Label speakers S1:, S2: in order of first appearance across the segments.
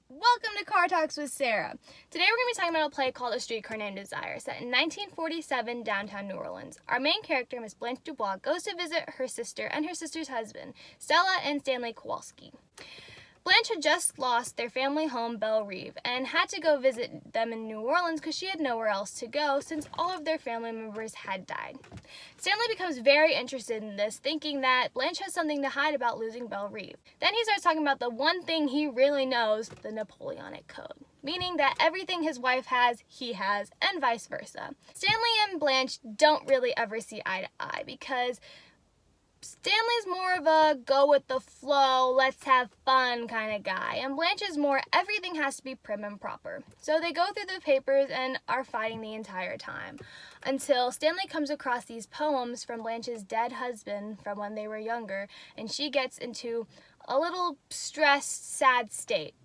S1: Welcome to Car Talks with Sarah. Today we're going to be talking about a play called A Streetcar Named Desire, set in 1947 downtown New Orleans. Our main character, Miss Blanche Dubois, goes to visit her sister and her sister's husband, Stella and Stanley Kowalski. Blanche had just lost their family home, Belle Reve, and had to go visit them in New Orleans because she had nowhere else to go since all of their family members had died. Stanley becomes very interested in this, thinking that Blanche has something to hide about losing Belle Reve. Then he starts talking about the one thing he really knows, the Napoleonic Code, meaning that everything his wife has, he has, and vice versa. Stanley and Blanche don't really ever see eye to eye because Stanley's more of a go with the flow, let's have fun kind of guy, and Blanche is more everything has to be prim and proper. So they go through the papers and are fighting the entire time until Stanley comes across these poems from Blanche's dead husband from when they were younger, and she gets into a little stressed, sad state,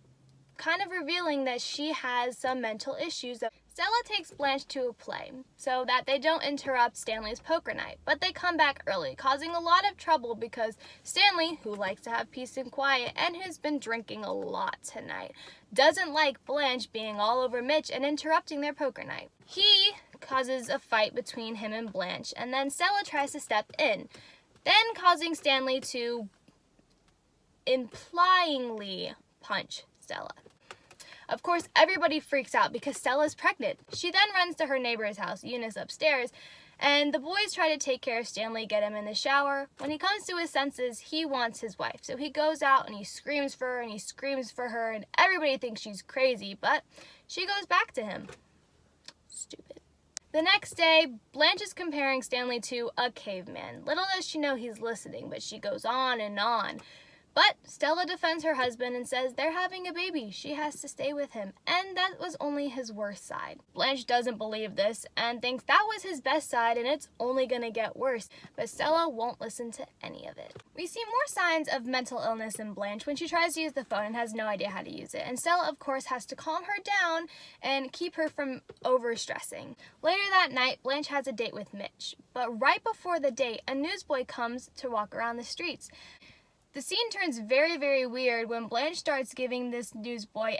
S1: kind of revealing that she has some mental issues. Stella takes Blanche to a play so that they don't interrupt Stanley's poker night, but they come back early, causing a lot of trouble because Stanley, who likes to have peace and quiet and who's been drinking a lot tonight, doesn't like Blanche being all over Mitch and interrupting their poker night. He causes a fight between him and Blanche, and then Stella tries to step in, then causing Stanley to implyingly punch Stella. Of course, everybody freaks out because Stella's pregnant. She then runs to her neighbor's house, Eunice, upstairs, and the boys try to take care of Stanley, get him in the shower. When he comes to his senses, he wants his wife. So he goes out and he screams for her and he screams for her, and everybody thinks she's crazy, but she goes back to him. Stupid. The next day, Blanche is comparing Stanley to a caveman. Little does she know he's listening, but she goes on and on. But Stella defends her husband and says they're having a baby. She has to stay with him. And that was only his worst side. Blanche doesn't believe this and thinks that was his best side and it's only going to get worse. But Stella won't listen to any of it. We see more signs of mental illness in Blanche when she tries to use the phone and has no idea how to use it. And Stella, of course, has to calm her down and keep her from overstressing. Later that night, Blanche has a date with Mitch. But right before the date, a newsboy comes to walk around the streets. The scene turns very, very weird when Blanche starts giving this newsboy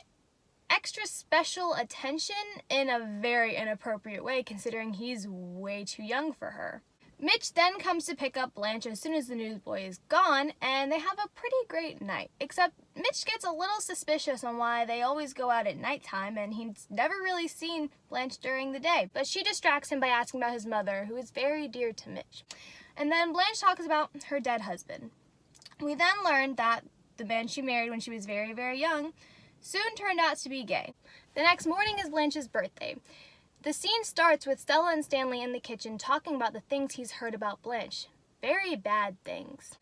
S1: extra special attention in a very inappropriate way, considering he's way too young for her. Mitch then comes to pick up Blanche as soon as the newsboy is gone, and they have a pretty great night. Except Mitch gets a little suspicious on why they always go out at nighttime, and he's never really seen Blanche during the day. But she distracts him by asking about his mother, who is very dear to Mitch. And then Blanche talks about her dead husband. We then learned that the man she married when she was very, very young soon turned out to be gay. The next morning is Blanche's birthday. The scene starts with Stella and Stanley in the kitchen talking about the things he's heard about Blanche. Very bad things.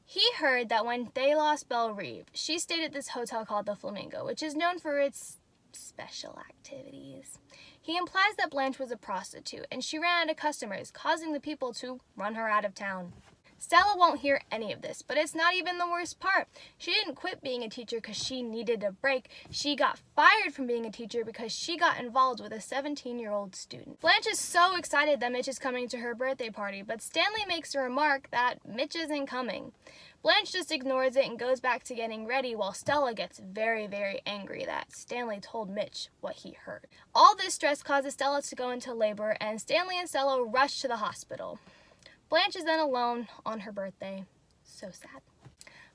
S1: He heard that when they lost Belle Reve, she stayed at this hotel called the Flamingo, which is known for its special activities. He implies that Blanche was a prostitute and she ran out of customers, causing the people to run her out of town. Stella won't hear any of this, but it's not even the worst part. She didn't quit being a teacher because she needed a break. She got fired from being a teacher because she got involved with a 17-year-old student. Blanche is so excited that Mitch is coming to her birthday party, but Stanley makes a remark that Mitch isn't coming. Blanche just ignores it and goes back to getting ready while Stella gets very, very angry that Stanley told Mitch what he heard. All this stress causes Stella to go into labor, and Stanley and Stella rush to the hospital. Blanche is then alone on her birthday. So sad.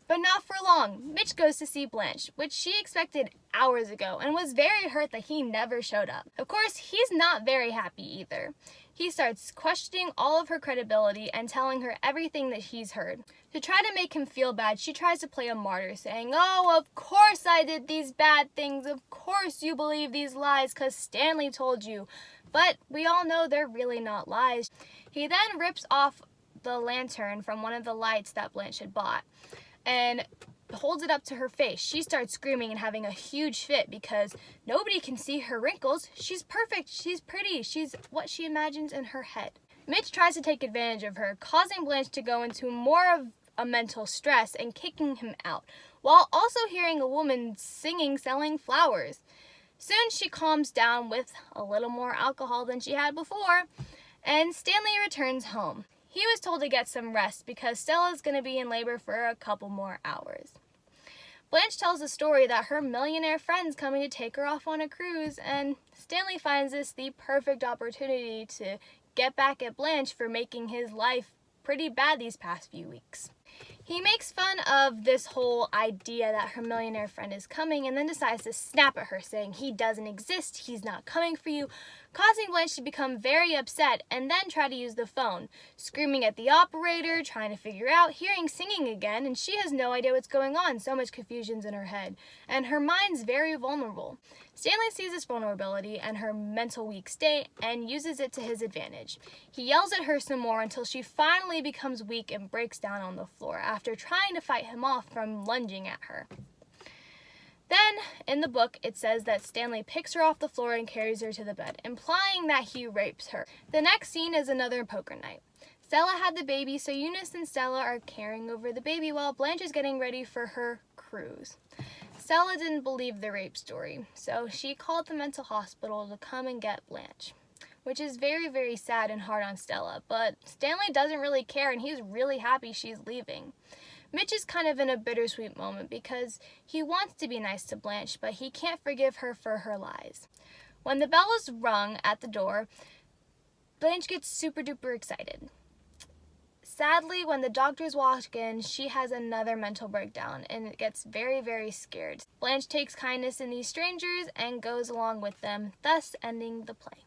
S1: But not for long. Mitch goes to see Blanche, which she expected hours ago, and was very hurt that he never showed up. Of course, he's not very happy either. He starts questioning all of her credibility and telling her everything that he's heard. To try to make him feel bad, she tries to play a martyr, saying, "Oh, of course I did these bad things. Of course you believe these lies because Stanley told you." But we all know they're really not lies. He then rips off the lantern from one of the lights that Blanche had bought and holds it up to her face. She starts screaming and having a huge fit because nobody can see her wrinkles. She's perfect. She's pretty. She's what she imagines in her head. Mitch tries to take advantage of her, causing Blanche to go into more of a mental stress and kicking him out, while also hearing a woman singing, selling flowers. Soon she calms down with a little more alcohol than she had before, and Stanley returns home. He was told to get some rest because Stella's going to be in labor for a couple more hours. Blanche tells the story that her millionaire friend's coming to take her off on a cruise, and Stanley finds this the perfect opportunity to get back at Blanche for making his life pretty bad these past few weeks. He makes fun of this whole idea that her millionaire friend is coming and then decides to snap at her, saying he doesn't exist, he's not coming for you, causing Blanche to become very upset and then try to use the phone, screaming at the operator, trying to figure out, hearing singing again, and she has no idea what's going on, so much confusion's in her head, and her mind's very vulnerable. Stanley sees this vulnerability and her mental weak state and uses it to his advantage. He yells at her some more until she finally becomes weak and breaks down on the floor after trying to fight him off from lunging at her. Then, in the book, it says that Stanley picks her off the floor and carries her to the bed, implying that he rapes her. The next scene is another poker night. Stella had the baby, so Eunice and Stella are caring over the baby while Blanche is getting ready for her cruise. Stella didn't believe the rape story, so she called the mental hospital to come and get Blanche, which is very, very sad and hard on Stella, but Stanley doesn't really care and he's really happy she's leaving. Mitch is kind of in a bittersweet moment because he wants to be nice to Blanche, but he can't forgive her for her lies. When the bell is rung at the door, Blanche gets super duper excited. Sadly, when the doctors walk in, she has another mental breakdown and gets very, very scared. Blanche takes kindness in these strangers and goes along with them, thus ending the play.